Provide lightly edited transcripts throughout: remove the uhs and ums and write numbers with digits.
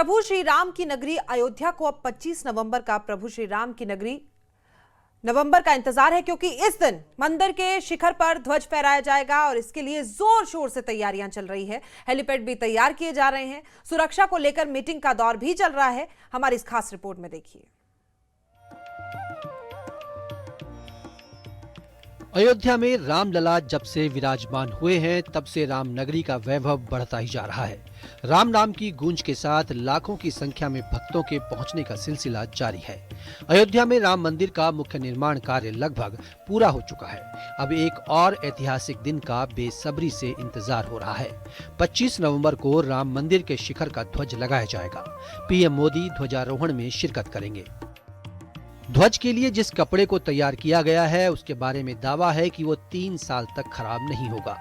प्रभु श्री राम की नगरी अयोध्या को अब 25 नवंबर का प्रभु श्री राम की नगरी नवंबर का इंतजार है, क्योंकि इस दिन मंदिर के शिखर पर ध्वज फहराया जाएगा और इसके लिए जोर शोर से तैयारियां चल रही है। हेलीपैड भी तैयार किए जा रहे हैं। सुरक्षा को लेकर मीटिंग का दौर भी चल रहा है। हमारी इस खास रिपोर्ट में देखिए। अयोध्या में रामलला जब से विराजमान हुए हैं तब से राम नगरी का वैभव बढ़ता ही जा रहा है। राम नाम की गूंज के साथ लाखों की संख्या में भक्तों के पहुंचने का सिलसिला जारी है। अयोध्या में राम मंदिर का मुख्य निर्माण कार्य लगभग पूरा हो चुका है। अब एक और ऐतिहासिक दिन का बेसब्री से इंतजार हो रहा है। 25 नवंबर को राम मंदिर के शिखर का ध्वज लगाया जाएगा। पीएम मोदी ध्वजारोहण में शिरकत करेंगे। ध्वज के लिए जिस कपड़े को तैयार किया गया है उसके बारे में दावा है कि वो 3 साल तक खराब नहीं होगा।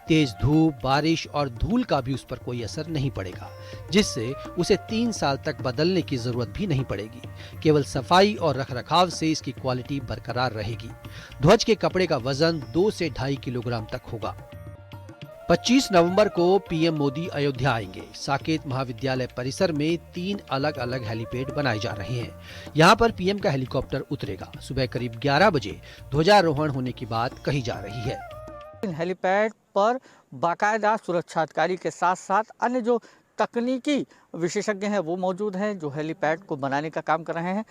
तेज धूप, बारिश और धूल का भी उस पर कोई असर नहीं पड़ेगा, जिससे उसे 3 साल तक बदलने की जरूरत भी नहीं पड़ेगी। केवल सफाई और रखरखाव से इसकी क्वालिटी बरकरार रहेगी। ध्वज के कपड़े का वजन 2 से 2.5 किलोग्राम तक होगा। 25 नवंबर को पीएम मोदी अयोध्या आएंगे। साकेत महाविद्यालय परिसर में 3 अलग अलग हेलीपैड बनाए जा रहे हैं। यहां पर पीएम का हेलीकॉप्टर उतरेगा। सुबह करीब 11 बजे ध्वजारोहण होने की बात कही जा रही है। हेलीपैड पर बाकायदा सुरक्षा अधिकारी के साथ साथ अन्य जो तकनीकी विशेषज्ञ हैं वो मौजूद हैं, जो हेलीपैड को बनाने का काम कर रहे हैं।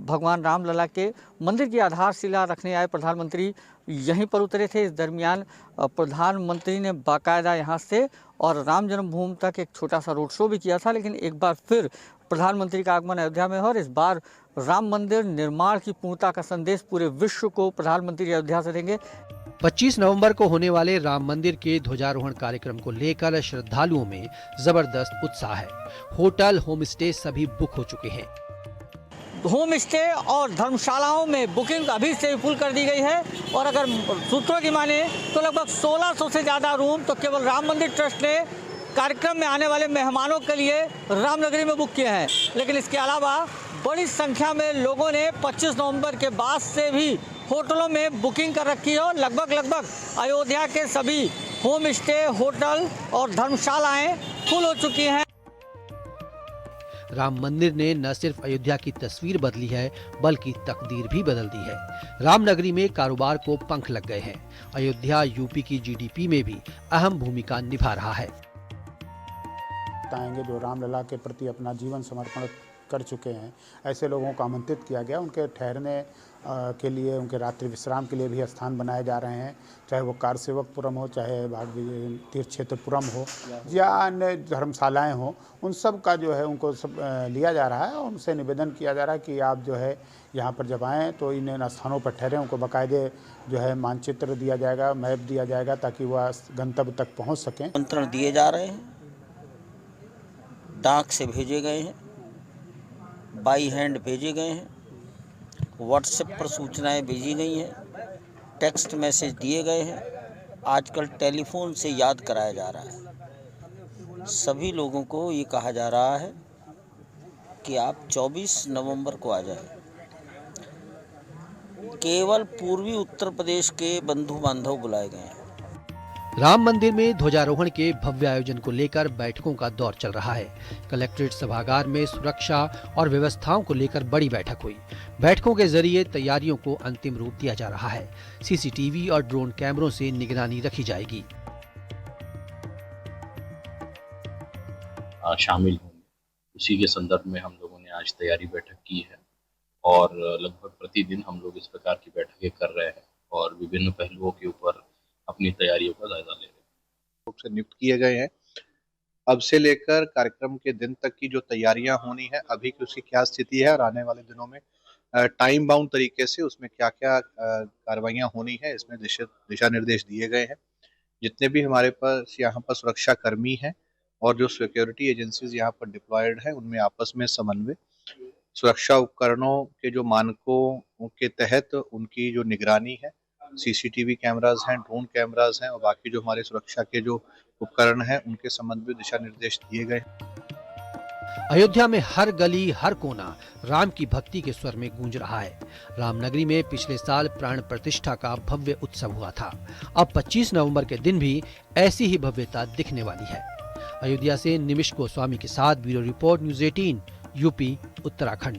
भगवान रामलला के मंदिर की आधारशिला रखने आए प्रधानमंत्री यहीं पर उतरे थे। इस दरमियान प्रधानमंत्री ने बाकायदा यहाँ से और राम जन्मभूमि तक एक छोटा सा रोड शो भी किया था, लेकिन एक बार फिर प्रधानमंत्री का आगमन अयोध्या में है और इस बार राम मंदिर निर्माण की पूर्णता का संदेश पूरे विश्व को प्रधानमंत्री अयोध्या से देंगे। 25 नवंबर को होने वाले राम मंदिर के ध्वजारोहण कार्यक्रम को लेकर श्रद्धालुओं में जबरदस्त उत्साह है। होटल, होम स्टे सभी बुक हो चुके हैं। होम स्टे और धर्मशालाओं में बुकिंग अभी से फुल कर दी गई है और अगर सूत्रों की माने तो लगभग 1600 से ज़्यादा रूम तो केवल राम मंदिर ट्रस्ट ने कार्यक्रम में आने वाले मेहमानों के लिए रामनगरी में बुक किए हैं। लेकिन इसके अलावा बड़ी संख्या में लोगों ने 25 नवंबर के बाद से भी होटलों में बुकिंग कर रखी है और लगभग अयोध्या के सभी होम स्टे, होटल और धर्मशालाएं फुल हो चुकी हैं। राम मंदिर ने न सिर्फ अयोध्या की तस्वीर बदली है बल्कि तकदीर भी बदल दी है। रामनगरी में कारोबार को पंख लग गए हैं। अयोध्या यूपी की जीडीपी में भी अहम भूमिका निभा रहा है। जो रामलला के प्रति अपना जीवन समर्पण कर चुके हैं, ऐसे लोगों को आमंत्रित किया गया। उनके ठहरने के लिए, उनके रात्रि विश्राम के लिए भी स्थान बनाए जा रहे हैं, चाहे वो कारसेवकपुरम हो, चाहे भाग तीर्थ क्षेत्रपुरम हो या अन्य धर्मशालाएं हो, उन सब का जो है उनको सब लिया जा रहा है और उनसे निवेदन किया जा रहा है कि आप जो है यहाँ पर जब आएँ तो इन स्थानों पर ठहरें। उनको बाकायदे जो है मानचित्र दिया जाएगा, मैप दिया जाएगा ताकि वह गंतव्य तक पहुँच सकें। मंत्रण दिए जा रहे हैं, डाक से भेजे गए हैं, बाई हैंड भेजे गए हैं, व्हाट्सएप पर सूचनाएं भेजी गई हैं, टेक्स्ट मैसेज दिए गए हैं। आजकल टेलीफोन से याद कराया जा रहा है। सभी लोगों को ये कहा जा रहा है कि आप 24 नवंबर को आ जाएं। केवल पूर्वी उत्तर प्रदेश के बंधु बांधव बुलाए गए हैं। राम मंदिर में ध्वजारोहण के भव्य आयोजन को लेकर बैठकों का दौर चल रहा है। कलेक्ट्रेट सभागार में सुरक्षा और व्यवस्थाओं को लेकर बड़ी बैठक हुई। बैठकों के जरिए तैयारियों को अंतिम रूप दिया जा रहा है। सीसीटीवी और ड्रोन कैमरों से निगरानी रखी जाएगी। शामिल होंगे, उसी के संदर्भ में हम लोगों ने आज तैयारी बैठक की है और लगभग प्रतिदिन हम लोग इस प्रकार की बैठकें कर रहे हैं और विभिन्न पहलुओं के ऊपर अपनी तैयारियों का जायजा ले रहे हैं। रूप से नियुक्त किए गए हैं। अब से लेकर कार्यक्रम के दिन तक की जो तैयारियां होनी है, अभी की उसकी क्या स्थिति है और आने वाले दिनों में टाइम बाउंड तरीके से उसमें क्या क्या कार्रवाइयां होनी है, इसमें दिशा निर्देश दिए गए हैं। जितने भी हमारे पास यहाँ पर सुरक्षा कर्मी हैं और जो सिक्योरिटी एजेंसीज यहाँ पर डिप्लॉयड है, उनमें आपस में समन्वय, सुरक्षा उपकरणों के जो मानकों के तहत उनकी जो निगरानी है, सीसीटीवी कैमरास हैं, ड्रोन कैमरास हैं और बाकी जो हमारे सुरक्षा के जो उपकरण हैं उनके संबंध में दिशा निर्देश दिए गए। अयोध्या में हर गली, हर कोना राम की भक्ति के स्वर में गूंज रहा है। रामनगरी में पिछले साल प्राण प्रतिष्ठा का भव्य उत्सव हुआ था। अब 25 नवंबर के दिन भी ऐसी ही भव्यता दिखने वाली है। अयोध्या से निमिष गोस्वामी के साथ bureau report, news 18, UP, Uttarakhand.